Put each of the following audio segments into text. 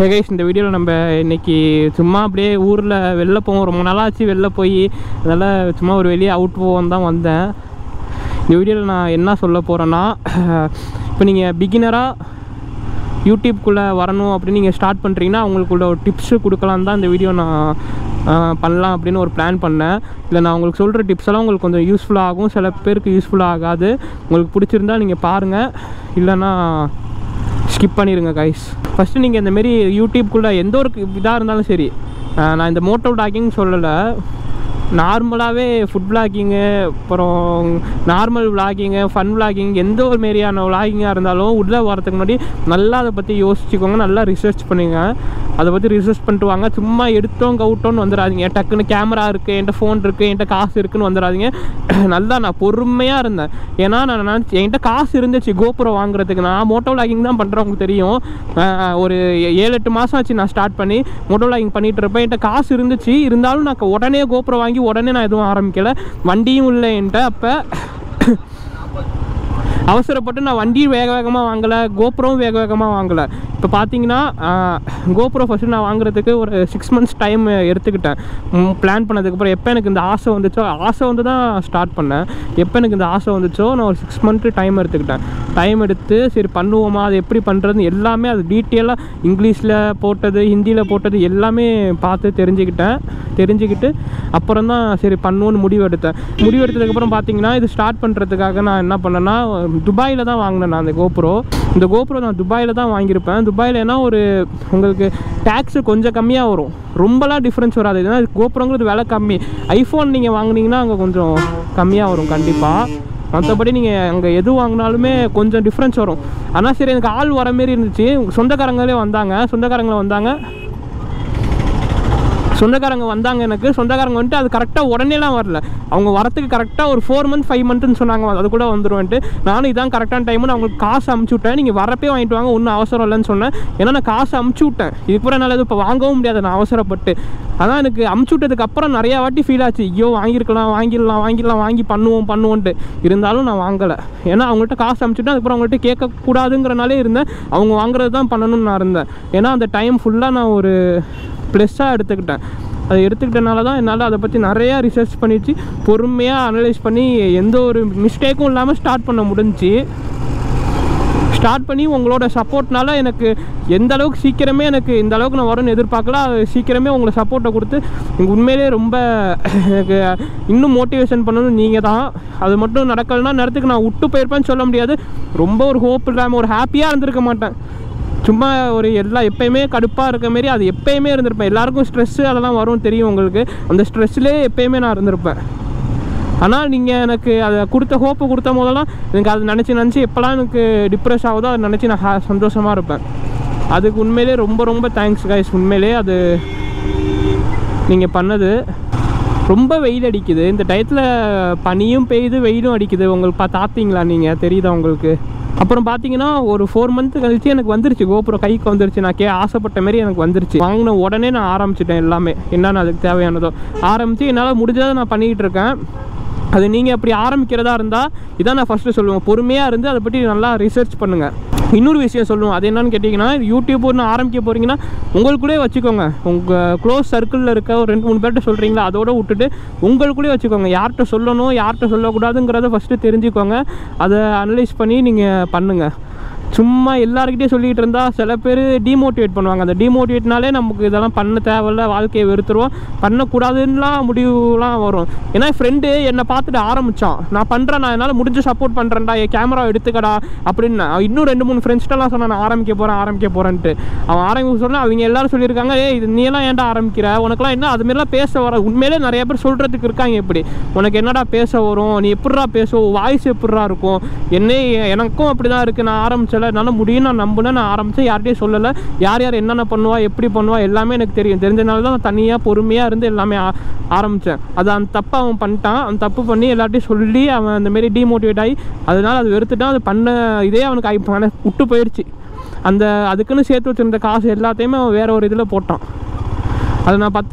Hey guys, இந்த வீடியோவில் நம்ம இன்றைக்கி சும்மா அப்படியே ஊரில் வெளில போவோம். ரொம்ப நாளாச்சு வெளில போய் அதனால் சும்மா ஒரு வெளியே அவுட் போவோம் தான் வந்தேன். இந்த வீடியோவில் நான் என்ன சொல்ல போகிறேன்னா, இப்போ நீங்கள் பிகினராக யூடியூப்குள்ளே வரணும் அப்படின்னு நீங்கள் ஸ்டார்ட் பண்ணுறீங்கன்னா அவங்களுக்குள்ள ஒரு டிப்ஸு கொடுக்கலான்னு தான் இந்த வீடியோ நான் பண்ணலாம் அப்படின்னு ஒரு பிளான் பண்ணேன். இல்லை நான் உங்களுக்கு சொல்கிற டிப்ஸ் எல்லாம் உங்களுக்கு கொஞ்சம் யூஸ்ஃபுல்லாக ஆகும், சில பேருக்கு யூஸ்ஃபுல்லாக ஆகாது. உங்களுக்கு பிடிச்சிருந்தா நீங்கள் பாருங்கள், இல்லைன்னா ஸ்கிப் பண்ணிடுங்க கைஸ். ஃபஸ்ட்டு நீங்கள் இந்தமாரி யூடியூப்குள்ளே எந்த ஒரு இதாக இருந்தாலும் சரி, நான் இந்த மோட்டோ விளாகிங் சொல்லலை, நார்மலாகவே ஃபுட் விளாகிங்கு, அப்புறம் நார்மல் விளாகிங்கு, ஃபன் விளாகிங், எந்த ஒரு மாரியான விளாகிங்காக இருந்தாலும் உள்ளே வரதுக்கு முன்னாடி நல்லா அதை பற்றி யோசிச்சுக்கோங்க, நல்லா ரிசர்ச் பண்ணுங்க. அதை பற்றி ரிசர்ச் பண்ணிட்டு வாங்க. சும்மா எடுத்தோம் கவுட்டோன்னு வந்துடாதீங்க. டக்குன்னு கேமரா இருக்குது, என்கிட்ட ஃபோன் இருக்குது, என்கிட்ட காசு இருக்குதுன்னு வந்துடாதீங்க. நல்லா நான் பொறுமையாக இருந்தேன். ஏன்னா நான் என்கிட்ட காசு இருந்துச்சு கோப்ரோ வாங்குறதுக்கு. நான் மோட்டோ விளாகிங் தான் பண்ணுறவங்களுக்கு தெரியும். ஒரு 7-8 மாதம் ஆச்சு நான் ஸ்டார்ட் பண்ணி மோட்டோ விளாகிங் பண்ணிகிட்டு இருப்பேன். என்கிட்ட காசு இருந்துச்சு, இருந்தாலும் நான் உடனே கோப்ரோ வாங்கி உடனே நான் எதுவும் ஆரம்பிக்கலை. வண்டியும் இல்லை என்கிட்ட. அப்போ அவசரப்பட்டு நான் வண்டியும் வேக வேகமாக வாங்கலை, கோப்ரோவும் வேக வேகமாக வாங்கலை. இப்போ பார்த்தீங்கன்னா கோப்ரோ ஃபஸ்ட்டு நான் வாங்குறதுக்கு ஒரு 6 months டைம் எடுத்துக்கிட்டேன். பிளான் பண்ணதுக்கப்புறம் எப்போ எனக்கு இந்த ஆசை வந்துச்சோ, ஆசை வந்து தான் ஸ்டார்ட் பண்ணேன். எப்போ எனக்கு இந்த ஆசை வந்துச்சோ நான் ஒரு 6 months டைம் எடுத்துக்கிட்டேன். டைம் எடுத்து சரி பண்ணுவோமா, அது எப்படி பண்ணுறதுன்னு எல்லாமே அது டீட்டெயிலாக இங்கிலீஷில் போட்டது, ஹிந்தியில் போட்டது எல்லாமே பார்த்து தெரிஞ்சுக்கிட்டு அப்புறம் தான் சரி பண்ணுவோன்னு முடிவெடுத்ததுக்கப்புறம் பார்த்தீங்கன்னா இது ஸ்டார்ட் பண்ணுறதுக்காக நான் என்ன பண்ணேன்னா, துபாயில் தான் வாங்கினேன் நான் அந்த கோப்ரோ. இந்த கோப்ரோ நான் துபாயில் தான் வாங்கியிருப்பேன். துபாயில் ஏன்னா ஒரு உங்களுக்கு டேக்ஸு கொஞ்சம் கம்மியாக வரும், ரொம்பலாம் டிஃப்ரென்ஸ் வராது. ஏன்னா கோப்ரோங்கிறது விலை கம்மி. ஐஃபோன் நீங்கள் வாங்கினீங்கன்னா அங்கே கொஞ்சம் கம்மியாக வரும் கண்டிப்பாக. மற்றபடி நீங்கள் அங்கே எது வாங்கினாலுமே கொஞ்சம் டிஃப்ரென்ஸ் வரும். ஆனால் சரி எனக்கு ஆள் வர மாரி இருந்துச்சு. சொந்தக்காரங்களே வந்தாங்க, சொந்தக்காரங்க வந்தாங்க எனக்கு. சொந்தக்காரங்க வந்துட்டு அது கரெக்டாக உடனேலாம் வரல. அவங்க வரத்துக்கு கரெக்டாக ஒரு 4 months 5 monthsன்னு சொன்னாங்க. அது கூட வந்துடுவேன்ட்டு நானும் இதான் கரெக்டான டைம்னு அவங்களுக்கு காசு அமுச்சு விட்டேன். நீங்கள் வரப்பே வாங்கிட்டு வாங்க, ஒன்றும் அவசரம் இல்லைன்னு சொன்னேன். ஏன்னா நான் காசு அமுச்சு விட்டேன். இதுக்கு என்னால் இது இப்போ வாங்கவும் முடியாது, நான் அவசரப்பட்டு. அதான் எனக்கு அமுச்சு விட்டதுக்கப்புறம் நிறையா வாட்டி ஃபீல் ஆச்சு, ஐயோ வாங்கிடலாம் வாங்கி பண்ணுவோன்ட்டு. இருந்தாலும் நான் வாங்கலை. ஏன்னா அவங்கள்ட்ட காசு அமுச்சுட்டேன். அதுக்கப்புறம் அவங்கள்ட்ட கேட்கக்கூடாதுங்கிறனாலே இருந்தேன். அவங்க வாங்குறது தான் பண்ணணும்னு நான் இருந்தேன். ஏன்னா அந்த டைம் ஃபுல்லாக நான் ஒரு ப்ளஸ்ஸாக எடுத்துக்கிட்டேன். அது எடுத்துக்கிட்டனால தான் என்னால் அதை பற்றி நிறையா ரிசர்ச் பண்ணிச்சு, பொறுமையாக அனலைஸ் பண்ணி எந்த ஒரு மிஸ்டேக்கும் இல்லாமல் ஸ்டார்ட் பண்ண முடிஞ்சிச்சு. ஸ்டார்ட் பண்ணி உங்களோட சப்போர்ட்னால எனக்கு எந்த அளவுக்கு சீக்கிரமே எனக்கு இந்த அளவுக்கு நான் வரும்னு எதிர்பார்க்கல. அது சீக்கிரமே உங்களை சப்போர்ட்டை கொடுத்து எனக்கு உண்மையிலே ரொம்ப எனக்கு இன்னும் மோட்டிவேஷன் பண்ணணும் நீங்கள் தான். அது மட்டும் நடக்கலைன்னா நேரத்துக்கு நான் விட்டு போயிருப்பேன்னு சொல்ல முடியாது. ரொம்ப ஒரு ஹோப் இல்லாமல் ஒரு ஹாப்பியாக இருந்திருக்க மாட்டேன். சும்மா ஒரு எப்போயுமே கடுப்பாக இருக்க மாரி அது எப்போயுமே இருந்திருப்பேன். எல்லாருக்கும் ஸ்ட்ரெஸ்ஸு அதெல்லாம் வரும் தெரியும் உங்களுக்கு. அந்த ஸ்ட்ரெஸ்லேயே எப்போயுமே நான் இருந்திருப்பேன். ஆனால் நீங்கள் எனக்கு அதை ஹோப்பு கொடுத்த போதெல்லாம் எனக்கு அதை நினச்சி எப்போல்லாம் எனக்கு டிப்ரெஸ் ஆகுதோ அதை நினச்சி நான் சந்தோஷமாக இருப்பேன். அதுக்கு உண்மையிலே ரொம்ப ரொம்ப தேங்க்ஸ் கைஸ். உண்மையிலே அது நீங்கள் பண்ணது. ரொம்ப வெயில் அடிக்குது இந்த டயத்தில், பனியும் பெய்யுது வெயிலும் அடிக்குது. உங்களுக்கு பார்த்தீங்களா, நீங்கள் தெரியுதா உங்களுக்கு? அப்புறம் பார்த்தீங்கன்னா ஒரு 4 months கழிச்சு எனக்கு வந்துருச்சு கோப்ரோ, கைக்கு வந்துருச்சு. நான் ஆசைப்பட்ட மாரி எனக்கு வந்துருச்சு. வாங்கின உடனே நான் ஆரம்பிச்சிட்டேன் எல்லாமே என்னென்ன அதுக்கு தேவையானதோ ஆரம்பித்து என்னால் முடிஞ்சதை நான் பண்ணிக்கிட்டு இருக்கேன். அது நீங்கள் அப்படி ஆரம்பிக்கிறதா இருந்தால் இதான் நான் ஃபஸ்ட்டு சொல்லுவேன், பொறுமையாக இருந்து அதை பற்றி நல்லா ரிசர்ச் பண்ணுங்கள். இன்னொரு விஷயம் சொல்லுவோம், அது என்னன்னு கேட்டிங்கன்னா, யூடியூப் ஒன்று ஆரம்பிக்க போகிறீங்கன்னா உங்களுக்குள்ளே வச்சுக்கோங்க. உங்கள் க்ளோஸ் சர்க்கிளில் இருக்க ஒரு 2-3 பேர்கிட்ட சொல்கிறீங்களா அதோட விட்டுட்டு உங்களுக்குள்ளே வச்சுக்கோங்க. யார்கிட்ட சொல்லணும் யார்கிட்ட சொல்லக்கூடாதுங்கிறத ஃபஸ்ட்டு தெரிஞ்சுக்கோங்க. அதை அனலைஸ் பண்ணி நீங்கள் பண்ணுங்கள். சும்மா எல்லாருக்கிட்டே சொல்லிகிட்டு இருந்தால் சில பேர் டிமோட்டிவேட் பண்ணுவாங்க. அந்த டிமோட்டிவேட்னாலே நமக்கு இதெல்லாம் பண்ண தேவையில்ல, வாழ்க்கையை வெறுத்துருவோம், பண்ணக்கூடாதுன்னெலாம் முடிவுலாம் வரும். ஏன்னா ஃப்ரெண்டு என்னை பார்த்துட்டு ஆரம்பித்தான், நான் பண்ணுறேன், நான் என்னால் முடிஞ்ச சப்போர்ட் பண்ணுறேன்டா, என் கேமரா எடுத்துக்கடா அப்படின்னு. இன்னும் 2-3 ஃப்ரெண்ட்ஸ்ட்டெல்லாம் சொன்னேன் நான் ஆரம்பிக்க போகிறேன்ட்டு. அவன் ஆரம்பிக்க சொன்னால் அவங்க எல்லோரும் சொல்லியிருக்காங்க, இது நீ எல்லாம் ஏன்டா ஆரம்பிக்கிற, உனக்குலாம் என்ன அதுமாரிலாம் பேச வர. உண்மையிலே நிறைய பேர் சொல்கிறதுக்கு இருக்காங்க, எப்படி உனக்கு என்னடா பேச வரும், நீ எப்பட்றா பேசுவோம், வாய்ஸ் எப்பட்றா இருக்கும். எனக்கும் அப்படி தான் இருக்குது. நான் ஆரம்பிச்சல, என்னால் முடியும், நான் நம்பினேன், நான் ஆரம்பித்தேன், யார்கிட்டையும் சொல்லலை. யார் என்னென்ன பண்ணுவா எப்படி பண்ணுவா எல்லாமே எனக்கு தெரிஞ்சனால தான் நான் தனியாக பொறுமையாக இருந்து எல்லாமே ஆரம்பித்தேன். அது அந்த தப்பு அவன் பண்ணிட்டான். அந்த தப்பு பண்ணி எல்லார்ட்டையும் சொல்லி அவன் அந்தமாரி டிமோட்டிவேட் ஆகி அதனால் அது வெறுத்துட்டான். அது பண்ண இதே அவனுக்கு விட்டு போயிடுச்சு. அதுக்குன்னு சேர்த்து வச்சுருந்த காசு எல்லாத்தையுமே அவன் வேறு ஒரு இதில் போட்டான். அதை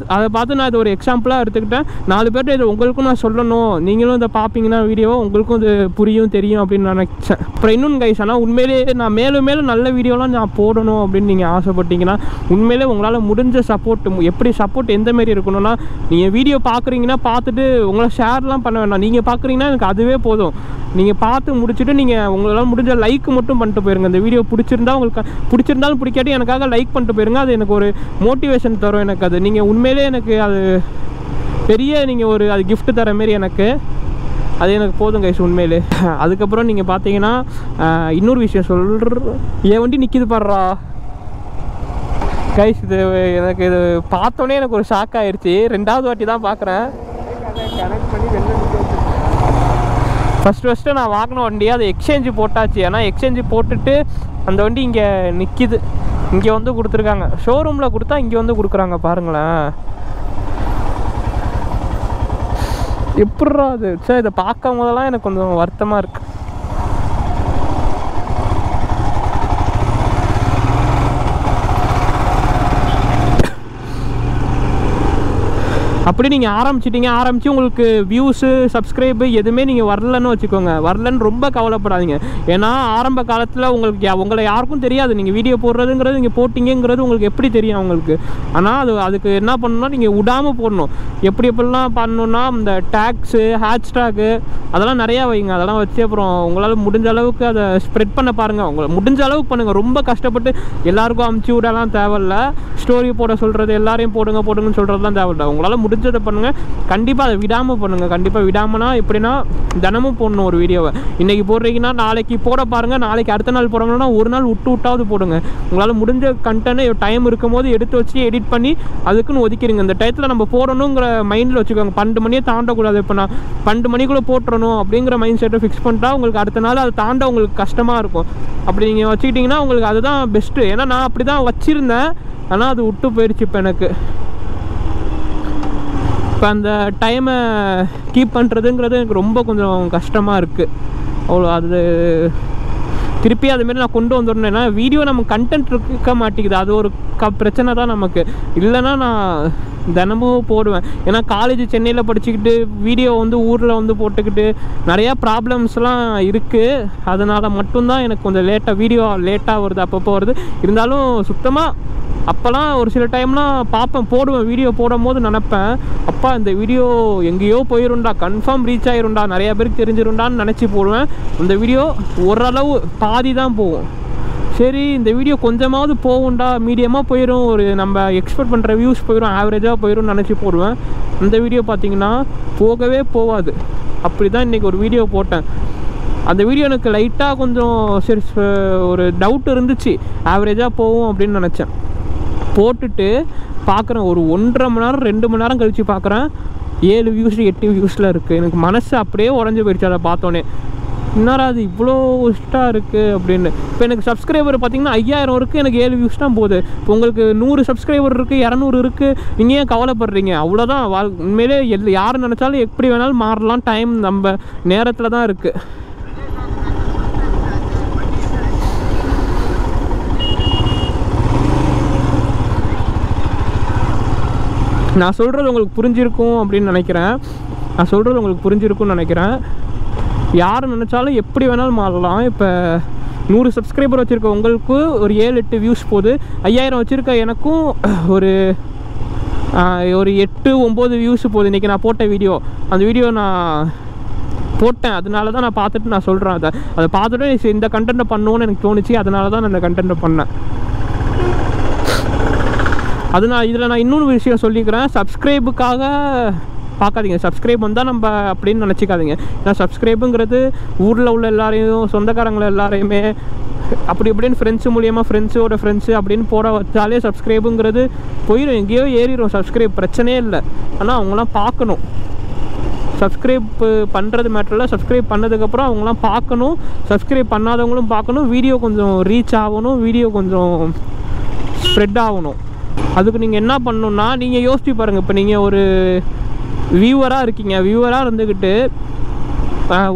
பார்த்து நான் இது ஒரு எக்ஸாம்பிளாக எடுத்துக்கிட்டேன். 4 பேர்கிட்ட இது உங்களுக்கும் நான் சொல்லணும், நீங்களும் இதை பார்ப்பீங்கன்னா வீடியோவை உங்களுக்கும் இது புரியும் தெரியும் அப்படின்னு நினச்சேன். அப்புறம் இன்னொன்று கைஸ், ஆனால் உண்மையிலேயே நான் மேலும் நல்ல வீடியோலாம் நான் போடணும் அப்படின்னு நீங்கள் ஆசைப்பட்டீங்கன்னா உண்மையிலே உங்களால் முடிஞ்ச சப்போர்ட், எப்படி சப்போர்ட் எந்தமாரி இருக்கணும்னா, நீங்கள் வீடியோ பார்க்குறீங்கன்னா பார்த்துட்டு உங்களை ஷேர்லாம் பண்ண வேண்டாம். நீங்கள் பார்க்குறீங்கன்னா எனக்கு அதுவே போதும். நீங்கள் பார்த்து முடிச்சுட்டு நீங்கள் உங்களால் முடிஞ்ச லைக் மட்டும் பண்ணிட்டு போயிருங்க. இந்த வீடியோ பிடிச்சிருந்தாலும் பிடிக்காட்டி எனக்காக லைக் பண்ணிட்டு போயிருங்க. அது எனக்கு ஒரு மோட்டிவேஷன் தரும். எனக்கு அது நீங்கள் உண்மையிலே எனக்கு அது பெரிய நீங்கள் ஒரு அது கிஃப்ட் தர மாரி எனக்கு அது எனக்கு போதும் கைஸ் உண்மையிலே. அதுக்கப்புறம் நீங்கள் பார்த்தீங்கன்னா இன்னொரு விஷயம் சொல்கிறேன். என் வண்டி நிற்கிது பாடுறா கைஸ். இது எனக்கு இது பார்த்தோன்னே எனக்கு ஒரு ஷாக் ஆகிடுச்சு. 2வது வாட்டி தான் பார்க்குறேன். கனெக்ட் பண்ணி ஃபஸ்ட்டு நான் வாங்கின வண்டி அது எக்ஸ்சேஞ்சு போட்டாச்சு. ஏன்னா எக்ஸ்சேஞ்சு போட்டுட்டு அந்த வண்டி இங்கே நிற்கிது. இங்கே வந்து கொடுத்துருக்காங்க. ஷோரூமில் கொடுத்தா இங்கே வந்து கொடுக்குறாங்க பாருங்களேன். எப்பட்றா அது? சார் இதை பார்க்கும் போதெல்லாம் எனக்கு கொஞ்சம் வருத்தமாக இருக்குது. அப்படி நீங்கள் ஆரம்பிச்சு உங்களுக்கு வியூஸு சப்ஸ்கிரைபு எதுவுமே நீங்கள் வரலன்னு வச்சுக்கோங்க. வரலன்னு ரொம்ப கவலைப்படாதீங்க. ஏன்னா ஆரம்ப காலத்தில் உங்களை யாருக்கும் தெரியாது. நீங்கள் வீடியோ போடுறதுங்கிறது நீங்கள் போட்டிங்கிறது உங்களுக்கு எப்படி தெரியும் அவங்களுக்கு. ஆனால் அதுக்கு என்ன பண்ணணும்னா நீங்கள் விடாமல் போடணும். எப்படிலாம் பண்ணணுன்னா இந்த டேக்ஸு ஹேஷ்டாகு அதெல்லாம் நிறையா வைங்க. அதெல்லாம் வச்சு அப்புறம் உங்களால் முடிஞ்ச அளவுக்கு அதை ஸ்ப்ரெட் பண்ண பாருங்கள். உங்களை முடிஞ்ச அளவுக்கு பண்ணுங்கள். ரொம்ப கஷ்டப்பட்டு எல்லாருக்கும் அமுச்சு விடலாம் தேவையில்ல. ஸ்டோரி போட சொல்கிறது எல்லாரையும் போடுங்கன்னு சொல்கிறதுலாம் தேவையில்லை. உங்களால் முடிஞ்சதை பண்ணுங்கள். கண்டிப்பாக அதை விடாமல் பண்ணுங்கள். கண்டிப்பாக விடாமனா எப்படின்னா தினமும் போடணும் ஒரு வீடியோவை. இன்றைக்கி போடுறீங்கன்னா நாளைக்கு போட பாருங்கள். நாளைக்கு அடுத்த நாள் போடணும்னா ஒரு நாள் விட்டாவது போடுங்க. உங்களால் முடிஞ்ச கண்டென்ட் டைம் இருக்கும் போது எடுத்து வச்சு எடிட் பண்ணி அதுக்குன்னு ஒதுக்கிடுங்க. இந்த டயத்தில் நம்ம போடணுங்கிற மைண்டில் வச்சுக்கோங்க. 12 மணியை தாண்டக்கூடாது. இப்போ நான் 12 மணிக்குள்ளே போட்டுறணும் அப்படிங்கிற மைண்ட் செட்டை ஃபிக்ஸ் பண்ணிட்டா உங்களுக்கு அடுத்த நாள் அதை தாண்ட உங்களுக்கு கஷ்டமாக இருக்கும். அப்படி நீங்கள் வச்சுக்கிட்டிங்கன்னா உங்களுக்கு அதுதான் பெஸ்ட்டு. ஏன்னா நான் அப்படி தான் வச்சுருந்தேன். ஆனால் அது விட்டு போயிடுச்சு. இப்போ எனக்கு இப்போ அந்த டைமை கீப் பண்ணுறதுங்கிறது எனக்கு ரொம்ப கொஞ்சம் கஷ்டமாக இருக்குது. அவ்வளோ அது திருப்பி அதுமாரி நான் கொண்டு வந்துடணும். ஏன்னா வீடியோ நம்ம கண்டென்ட் இருக்க மாட்டேங்குது. அது ஒரு பிரச்சனை தான் நமக்கு. இல்லைன்னா நான் தினமும் போடுவேன். ஏன்னா காலேஜ் சென்னையில் படிச்சுக்கிட்டு வீடியோ வந்து ஊரில் வந்து போட்டுக்கிட்டு நிறையா ப்ராப்ளம்ஸ்லாம் இருக்குது. அதனால் மட்டும்தான் எனக்கு கொஞ்சம் வீடியோ லேட்டாக வருது. அப்பப்போ வருது. இருந்தாலும் சுத்தமாக அப்போல்லாம் ஒரு சில டைம்லாம் பார்ப்பேன், போடுவேன். வீடியோ போடும் போது நினப்பேன், அப்பா இந்த வீடியோ எங்கேயோ போயிருண்டா, கன்ஃபார்ம் ரீச் ஆகிருண்டா, நிறையா பேருக்கு தெரிஞ்சிருண்டான்னு நினச்சி போடுவேன். அந்த வீடியோ ஓரளவு பாதி தான் போகும். சரி இந்த வீடியோ கொஞ்சமாவது போகும்டா, மீடியமாக போயிடும், ஒரு நம்ம எக்ஸ்பெக்ட் பண்ணுற வியூஸ் போயிடும், ஆவரேஜாக போயிடும்னு நினச்சி போடுவேன். அந்த வீடியோ பார்த்திங்கன்னா போகவே போகாது. அப்படி தான் இன்றைக்கி ஒரு வீடியோ போட்டேன். அந்த வீடியோ எனக்கு லைட்டாக கொஞ்சம் சரி ஒரு டவுட் இருந்துச்சு, ஆவரேஜாக போகும் அப்படின்னு நினச்சேன். போட்டுட்டு பார்க்குறேன், ஒரு 1.5 மணி நேரம் 2 மணி நேரம் கழித்து பார்க்குறேன் 7 வியூஸ் 8 வியூஸில் இருக்குது. எனக்கு மனசு அப்படியே உடஞ்சி போயிடுச்சு அதை பார்த்தோன்னே. என்னடா அது இவ்வளோ ஒஸ்ட்டாக இருக்குது அப்படின்னு. இப்போ எனக்கு சப்ஸ்கிரைபர் பார்த்திங்கன்னா 5000 இருக்குது, எனக்கு 7 வியூஸ் தான் போகுது. இப்போ உங்களுக்கு 100 சப்ஸ்கிரைபர் இருக்குது, 200 இருக்குது, நீங்கள் ஏன் கவலைப்படுறீங்க? அவ்வளோதான். உண்மையிலே யார் நினச்சாலும் எப்படி வேணாலும் மாறலாம். டைம் நம்ம நேரத்தில் தான் இருக்குது. நான் சொல்கிறது உங்களுக்கு புரிஞ்சிருக்கும் அப்படின்னு நினைக்கிறேன். யார் நினச்சாலும் எப்படி வேணாலும் மாறலாம். இப்போ 100 சப்ஸ்கிரைபர் வச்சுருக்க உங்களுக்கு ஒரு 7-8 வியூஸ் போகுது. 5000 வச்சுருக்க எனக்கும் ஒரு 8-9 வியூஸ் போகுது. இன்றைக்கி நான் போட்ட வீடியோ, அந்த வீடியோ நான் போட்டேன். அதனால தான் நான் பார்த்துட்டு நான் சொல்கிறேன். அதை பார்த்துட்டு இந்த கண்டென்ட்டை பண்ணணுன்னு எனக்கு தோணுச்சு. அதனால தான் நான் இந்த கண்டென்ட்டை பண்ணேன். இதில் நான் இன்னொரு விஷயம் சொல்லிக்கிறேன். சப்ஸ்கிரைபுக்காக பார்க்காதீங்க. சப்ஸ்கிரைப் வந்தால் நம்ம அப்படின்னு நினச்சிக்காதீங்க. ஏன்னா சப்ஸ்கிரைபுங்கிறது ஊரில் உள்ள எல்லாரையும், சொந்தக்காரங்களை எல்லாரையுமே அப்படி இப்படின்னு ஃப்ரெண்ட்ஸோட ஃப்ரெண்ட்ஸு அப்படின்னு போட வச்சாலே சப்ஸ்கிரைபுங்கிறது போயிடும், எங்கேயோ ஏறிடும். சப்ஸ்கிரைப் பிரச்சனையே இல்லை. ஆனால் அவங்களாம் பார்க்கணும். சப்ஸ்கிரைப் பண்ணுறது மேட்டரில் சப்ஸ்கிரைப் பண்ணதுக்கப்புறம் அவங்களாம் பார்க்கணும். சப்ஸ்கிரைப் பண்ணாதவங்களும் பார்க்கணும். வீடியோ கொஞ்சம் ரீச் ஆகணும், வீடியோ கொஞ்சம் ஸ்ப்ரெட் ஆகணும். அதுக்கு நீங்கள் என்ன பண்ணணுன்னா, நீங்கள் யோசிச்சு பாருங்கள். இப்போ நீங்கள் ஒரு வியூவராக இருக்கீங்க. வியூவராக இருந்துக்கிட்டு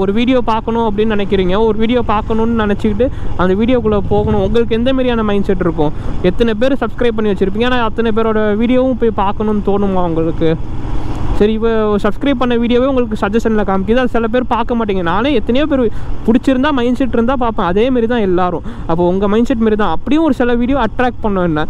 ஒரு வீடியோ பார்க்கணும் அப்படின்னு நினைக்கிறீங்க, ஒரு வீடியோ பார்க்கணுன்னு நினச்சிக்கிட்டு அந்த வீடியோக்குள்ளே போகணும். உங்களுக்கு எந்த மாதிரியான மைண்ட் செட் இருக்கும்? எத்தனை பேர் சப்ஸ்கிரைப் பண்ணி வச்சுருப்பீங்க, ஆனால் அத்தனை பேரோட வீடியோவும் போய் பார்க்கணுன்னு தோணுமா உங்களுக்கு? சரி, இப்போ சப்ஸ்கிரைப் பண்ண வீடியோவே உங்களுக்கு சஜஷனில் காமிக்குது, அது சில பேர் பார்க்க மாட்டேங்க. நானே எத்தனையோ பேர் பிடிச்சிருந்தா மைண்ட் செட் இருந்தால் பார்ப்பேன், அதேமாரி தான் எல்லோரும். அப்போ உங்கள் மைண்ட் செட் மாரி தான். அப்படியும் ஒரு சில வீடியோ அட்ராக்ட் பண்ணோம், என்ன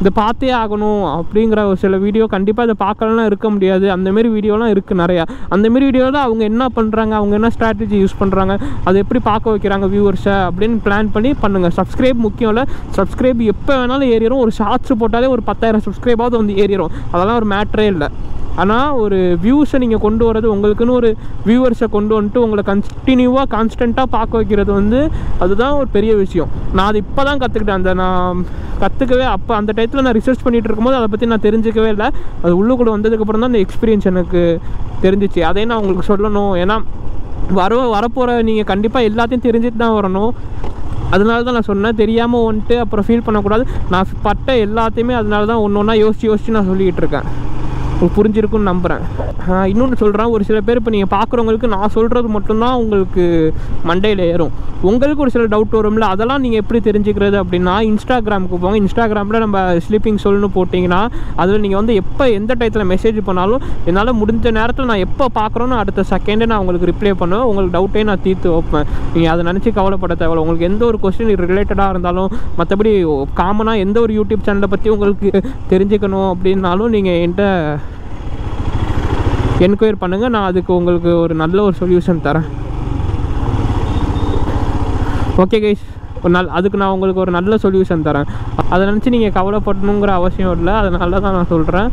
இதை பார்த்தே ஆகணும் அப்படிங்கிற ஒரு சில வீடியோ கண்டிப்பாக இதை பார்க்கலாம் இருக்க முடியாது. அந்தமாரி வீடியோலாம் இருக்குது நிறையா. அந்தமாரி வீடியோவில் அவங்க என்ன பண்ணுறாங்க, அவங்க என்ன ஸ்ட்ராட்டஜி யூஸ் பண்ணுறாங்க, அதை எப்படி பார்க்க வைக்கிறாங்க வியூவர்ஸை அப்படின்னு பிளான் பண்ணி பண்ணுங்கள். சப்ஸ்கிரைப் முக்கியம் இல்லை, சப்ஸ்கிரைப் எப்போ வேணாலும் ஏறிடும். ஒரு ஷார்ட்ஸ் போட்டாலே ஒரு 10,000 சப்ஸ்கிரைபாவது வந்து ஏறிடும், அதெல்லாம் ஒரு மேட்ரே இல்லை. ஆனால் ஒரு வியூஸை நீங்கள் கொண்டு வரது, உங்களுக்குன்னு ஒரு வியூவர்ஸை கொண்டு வந்துட்டு உங்களை கண்டினியூவாக கான்ஸ்டண்ட்டாக பார்க்க வைக்கிறது வந்து அதுதான் ஒரு பெரிய விஷயம். நான் அது இப்போ தான் கற்றுக்கிட்டேன். நான் கற்றுக்கவே அப்போ அந்த டயத்தில் நான் ரிசர்ச் பண்ணிகிட்டு இருக்கும்போது அதை பற்றி நான் தெரிஞ்சிக்கவே இல்லை. அது உள்ளுக்குள்ளே வந்ததுக்கப்புறம் தான் அந்த எக்ஸ்பீரியன்ஸ் எனக்கு தெரிஞ்சிச்சு. அதே நான் உங்களுக்கு சொல்லணும். ஏன்னா வரப்போகிற நீங்கள் கண்டிப்பாக எல்லாத்தையும் தெரிஞ்சுட்டு தான் வரணும். அதனால தான் நான் சொன்னேன், தெரியாமல் வந்துட்டு அப்புறம் ஃபீல் பண்ணக்கூடாது. நான் பட்ட எல்லாத்தையுமே அதனால தான் ஒன்று ஒன்றா யோசித்து நான் சொல்லிக்கிட்டு இருக்கேன். உங்களுக்கு புரிஞ்சிருக்குன்னு நம்புகிறேன். இன்னொன்று சொல்கிறேன், ஒரு சில பேர் இப்போ நீங்கள் பார்க்குறவங்களுக்கு நான் சொல்கிறது மட்டும்தான் உங்களுக்கு மண்டையில் ஏறும். உங்களுக்கு ஒரு சில டவுட் வரும்ல, அதெல்லாம் நீங்கள் எப்படி தெரிஞ்சுக்கிறது அப்படின்னா இன்ஸ்டாகிராமுக்கு போங்க. இன்ஸ்டாகிராமில் நம்ம ஸ்லீப்பிங் சொல்லுன்னு போட்டிங்கன்னா அதில் நீங்கள் வந்து எப்போ எந்த டயத்தில் மெசேஜ் பண்ணாலும் என்னால் முடிஞ்ச நேரத்தில் நான் எப்போ பார்க்குறோன்னு அடுத்த செகண்டே நான் உங்களுக்கு ரிப்ளை பண்ணுவேன். உங்களுக்கு டவுட்டே நான் தீர்த்து வைப்பேன். நீங்கள் அதை நினச்சி கவலைப்பட தேவையில்ல. உங்களுக்கு எந்த ஒரு கொஸ்டின் ரிலேட்டடாக இருந்தாலும், மற்றபடி காமனாக எந்த ஒரு யூடியூப் சேனலை பற்றி உங்களுக்கு தெரிஞ்சுக்கணும் அப்படின்னாலும் நீங்கள் என்கிட்ட என்கொயர் பண்ணுங்கள். நான் அதுக்கு உங்களுக்கு ஒரு நல்ல ஒரு சொல்யூஷன் தரேன். ஓகே கைஸ், அதுக்கு நான் உங்களுக்கு ஒரு நல்ல சொல்யூஷன் தரேன். அதை நினச்சி நீங்கள் கவலைப்படணுங்கிற அவசியம் இல்லை, அதனால தான் நான் சொல்கிறேன்.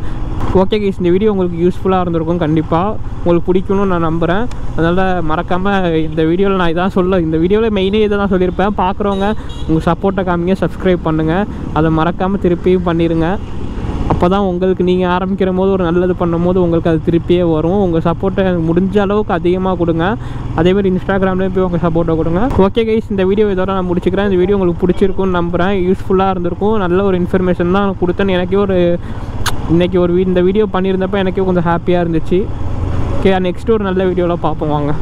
ஓகே கைஸ், இந்த வீடியோ உங்களுக்கு யூஸ்ஃபுல்லாக இருந்திருக்கும். கண்டிப்பாக உங்களுக்கு பிடிக்கணும்னு நான் நம்புகிறேன். அதனால் மறக்காமல் இந்த வீடியோவில் நான் இதான் இந்த வீடியோவில் மெயினே இதை தான் சொல்லியிருப்பேன். பார்க்குறவங்க உங்கள் சப்போர்ட்டை காமிங்க, சப்ஸ்கிரைப் பண்ணுங்கள். அதை மறக்காமல் திருப்பியும் பண்ணிடுங்க. அப்போ தான் உங்களுக்கு நீங்கள் ஆரம்பிக்கிற போது ஒரு நல்லது பண்ணும் போது உங்களுக்கு அது திருப்பியே வரும். உங்கள் சப்போர்ட்டை முடிஞ்ச அளவுக்கு அதிகமாக கொடுங்க. அதேமாதிரி இன்ஸ்டாகிராம்லேயும் போய் உங்கள் சப்போர்ட்டை கொடுங்க. ஓகே கைஸ், இந்த வீடியோ இதோட நான் முடிச்சுக்கிறேன். இந்த வீடியோ உங்களுக்கு பிடிச்சிருக்குன்னு நம்புகிறேன். யூஸ்ஃபுல்லாக இருந்திருக்கும். நல்ல ஒரு இன்ஃபர்மேஷன் தான் கொடுத்தேன்னு இன்றைக்கி இந்த வீடியோ பண்ணியிருந்தப்போ எனக்கே கொஞ்சம் ஹாப்பியாக இருந்துச்சு. ஓகே, நெக்ஸ்ட்டு ஒரு நல்ல வீடியோவில் பார்ப்போம் வாங்க.